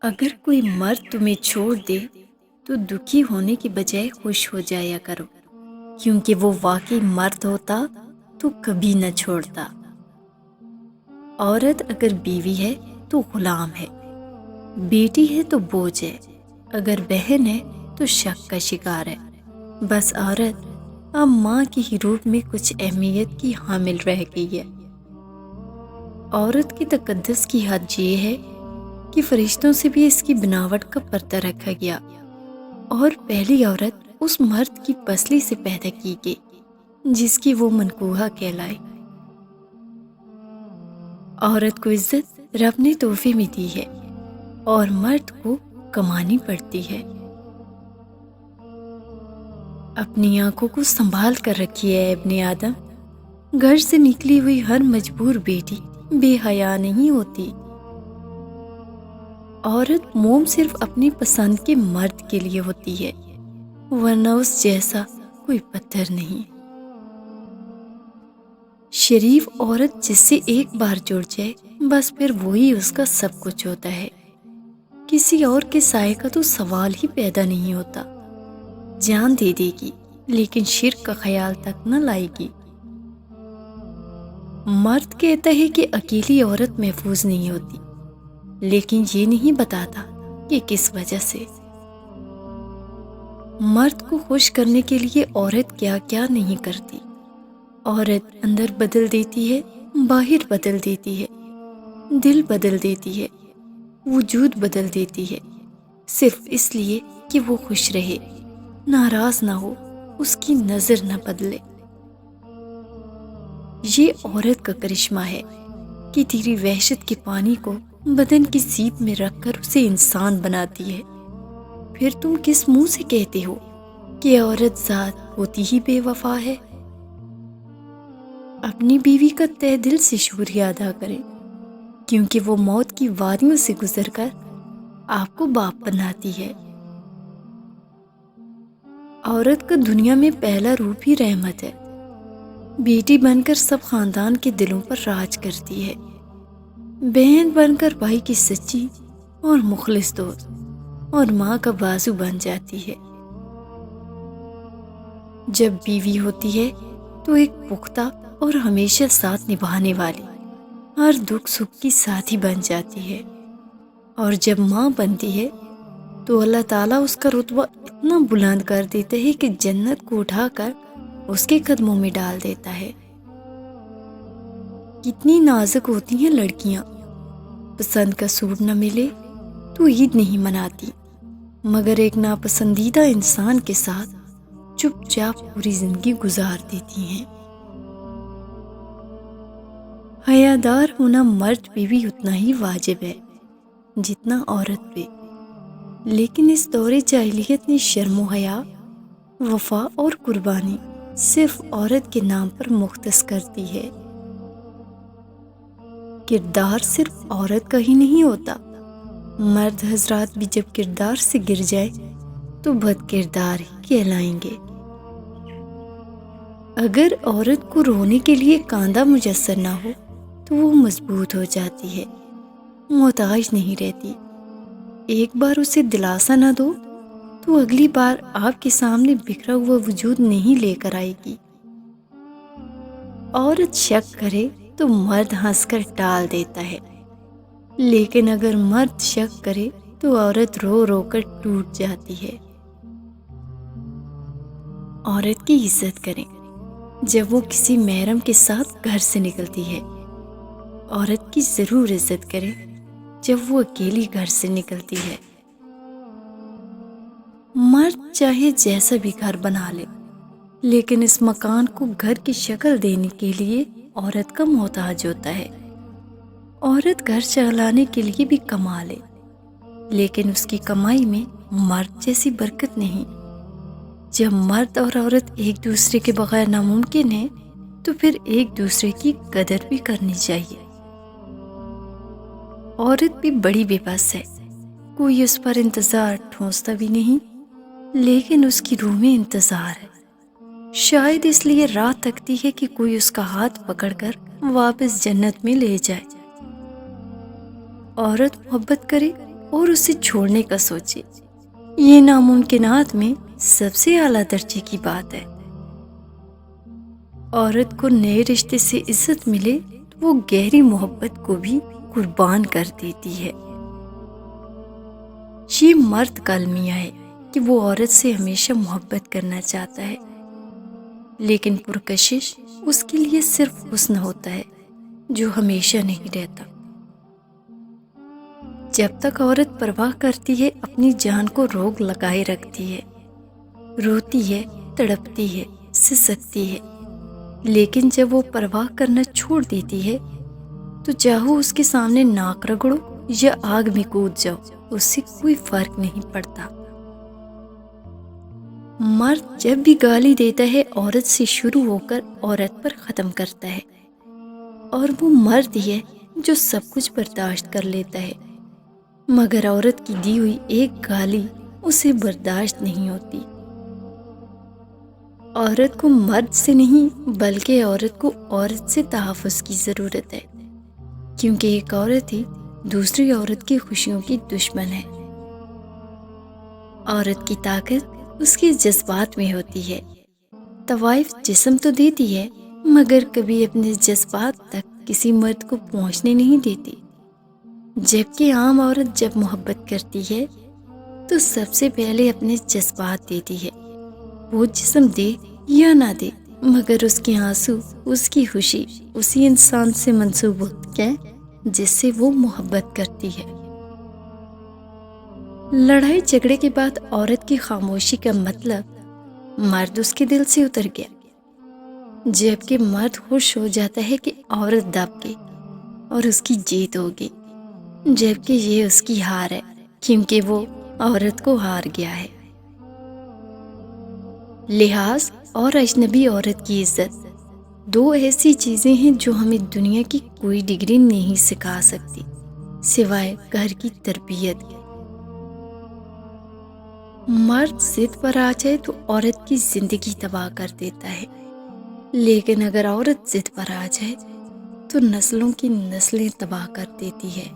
اگر کوئی مرد تمہیں چھوڑ دے تو دکھی ہونے کی بجائے خوش ہو جایا کرو، کیونکہ وہ واقعی مرد ہوتا تو کبھی نہ چھوڑتا۔ عورت اگر بیوی ہے تو غلام ہے، بیٹی ہے تو بوجھ ہے، اگر بہن ہے تو شک کا شکار ہے۔ بس عورت اب ماں کی ہی روپ میں کچھ اہمیت کی حامل رہ گئی ہے۔ عورت کی تقدس کی حد یہ ہے کہ فرشتوں سے بھی اس کی بناوٹ کا پردہ رکھا گیا، اور پہلی عورت اس مرد کی پسلی سے پیدا کی گئی جس کی وہ منکوحہ کہلائے۔ عورت کو عزت رب نے تحفے میں دی ہے اور مرد کو کمانی پڑتی ہے۔ اپنی آنکھوں کو سنبھال کر رکھیے اے ابن آدم، گھر سے نکلی ہوئی ہر مجبور بیٹی بے حیا نہیں ہوتی۔ عورت موم صرف اپنی پسند کے مرد کے لیے ہوتی ہے، ورنہ اس جیسا کوئی پتھر نہیں۔ شریف عورت جس سے ایک بار جڑ جائے بس پھر وہی اس کا سب کچھ ہوتا ہے، کسی اور کے سائے کا تو سوال ہی پیدا نہیں ہوتا۔ جان دے دے گی لیکن شرک کا خیال تک نہ لائے گی۔ مرد کہتا ہے کہ اکیلی عورت محفوظ نہیں ہوتی، لیکن یہ نہیں بتاتا کہ کس وجہ سے۔ مرد کو خوش کرنے کے لیے عورت کیا کیا نہیں کرتی۔ عورت اندر بدل دیتی ہے، باہر بدل دیتی ہے، دل بدل دیتی ہے، وجود بدل دیتی ہے، صرف اس لیے کہ وہ خوش رہے، ناراض نہ ہو، اس کی نظر نہ بدلے۔ یہ عورت کا کرشمہ ہے کہ تیری وحشت کے پانی کو بدن کی سیپ میں رکھ کر اسے انسان بناتی ہے۔ پھر تم کس منہ سے کہتے ہو کہ عورت ذات ہوتی ہی بے وفا ہے؟ اپنی بیوی کا تہ دل سے شکریہ ادا کریں، کیونکہ وہ موت کی وادیوں سے گزر کر آپ کو باپ بناتی ہے۔ عورت کا دنیا میں پہلا روپ ہی رحمت ہے، بیٹی بن کر سب خاندان کے دلوں پر راج کرتی ہے، بہن بن کر بھائی کی سچی اور مخلص دوست، اور ماں کا بازو بن جاتی ہے۔ جب بیوی ہوتی ہے تو ایک پختہ اور ہمیشہ ساتھ نبھانے والی، ہر دکھ سکھ کی ساتھی بن جاتی ہے، اور جب ماں بنتی ہے تو اللہ تعالیٰ اس کا رتبہ اتنا بلند کر دیتا ہے کہ جنت کو اٹھا کر اس کے قدموں میں ڈال دیتا ہے۔ کتنی نازک ہوتی ہیں لڑکیاں، پسند کا سوٹ نہ ملے تو عید نہیں مناتی، مگر ایک ناپسندیدہ انسان کے ساتھ چپ چاپ پوری زندگی گزار دیتی ہیں۔ حیادار ہونا مرد پہ بھی اتنا ہی واجب ہے جتنا عورت پہ، لیکن اس دور جاہلیت نے شرم و حیا، وفا اور قربانی صرف عورت کے نام پر مختص کر دی ہے۔ کردار صرف عورت کا ہی نہیں ہوتا، مرد حضرات بھی جب کردار سے گر جائے تو بد کردار ہی کہلائیں گے۔ اگر عورت کو رونے کے لیے کاندھا میسر نہ ہو تو وہ مضبوط ہو جاتی ہے، محتاج نہیں رہتی۔ ایک بار اسے دلاسا نہ دو تو اگلی بار آپ کے سامنے بکھرا ہوا وجود نہیں لے کر آئے گی۔ عورت شک کرے تو مرد ہنس کر ٹال دیتا ہے، لیکن اگر مرد شک کرے تو عورت رو رو کر ٹوٹ جاتی ہے۔ عورت کی عزت کریں جب وہ کسی محرم کے ساتھ گھر سے نکلتی ہے، عورت کی ضرور عزت کریں جب وہ اکیلی گھر سے نکلتی ہے۔ مرد چاہے جیسا بھی گھر بنا لے، لیکن اس مکان کو گھر کی شکل دینے کے لیے عورت کا محتاج ہوتا ہے۔ عورت گھر چلانے کے لیے بھی کما لے، لیکن اس کی کمائی میں مرد جیسی برکت نہیں۔ جب مرد اور عورت ایک دوسرے کے بغیر ناممکن ہے تو پھر ایک دوسرے کی قدر بھی کرنی چاہیے۔ عورت بھی بڑی بے بس ہے، کوئی اس پر انتظار ٹھونستا بھی نہیں، لیکن اس کی روح میں انتظار ہے، شاید اس لیے رات تکتی ہے کہ کوئی اس کا ہاتھ پکڑ کر واپس جنت میں لے جائے۔ عورت محبت کرے اور اسے چھوڑنے کا سوچے، یہ ناممکنات میں سب سے اعلیٰ درجے کی بات ہے۔ عورت کو نئے رشتے سے عزت ملے تو وہ گہری محبت کو بھی قربان کر دیتی ہے۔ یہ مرد کا المیہ ہے کہ وہ عورت سے ہمیشہ محبت کرنا چاہتا ہے، لیکن پرکشش اس کے لیے صرف حسن ہوتا ہے جو ہمیشہ نہیں رہتا۔ جب تک عورت پرواہ کرتی ہے اپنی جان کو روک لگائے رکھتی ہے، روتی ہے، تڑپتی ہے، سسکتی ہے، لیکن جب وہ پرواہ کرنا چھوڑ دیتی ہے تو چاہو اس کے سامنے ناک رگڑو یا آگ میں کود جاؤ، اس سے کوئی فرق نہیں پڑتا۔ مرد جب بھی گالی دیتا ہے عورت سے شروع ہو کر عورت پر ختم کرتا ہے، اور وہ مرد ہی ہے جو سب کچھ برداشت کر لیتا ہے، مگر عورت کی دی ہوئی ایک گالی اسے برداشت نہیں ہوتی۔ عورت کو مرد سے نہیں بلکہ عورت کو عورت سے تحفظ کی ضرورت ہے، کیونکہ ایک عورت ہی دوسری عورت کی خوشیوں کی دشمن ہے۔ عورت کی طاقت اس کے جذبات میں ہوتی ہے۔ طوائف جسم تو دیتی ہے مگر کبھی اپنے جذبات تک کسی مرد کو پہنچنے نہیں دیتی، جبکہ عام عورت جب محبت کرتی ہے تو سب سے پہلے اپنے جذبات دیتی ہے۔ وہ جسم دے یا نہ دے مگر اس کے آنسو، اس کی خوشی اسی انسان سے منسوب ہوتی ہے جس سے وہ محبت کرتی ہے۔ لڑائی جھگڑے کے بعد عورت کی خاموشی کا مطلب مرد اس کے دل سے اتر گیا، جبکہ مرد خوش ہو جاتا ہے کہ عورت دب گئی اور اس کی جیت ہوگی، جبکہ یہ اس کی ہار ہے کیونکہ وہ عورت کو ہار گیا ہے۔ لحاظ اور اجنبی عورت کی عزت دو ایسی چیزیں ہیں جو ہمیں دنیا کی کوئی ڈگری نہیں سکھا سکتی سوائے گھر کی تربیت کے۔ مرد ضد پر آ جائے تو عورت کی زندگی تباہ کر دیتا ہے، لیکن اگر عورت ضد پر آ جائے تو نسلوں کی نسلیں تباہ کر دیتی ہے۔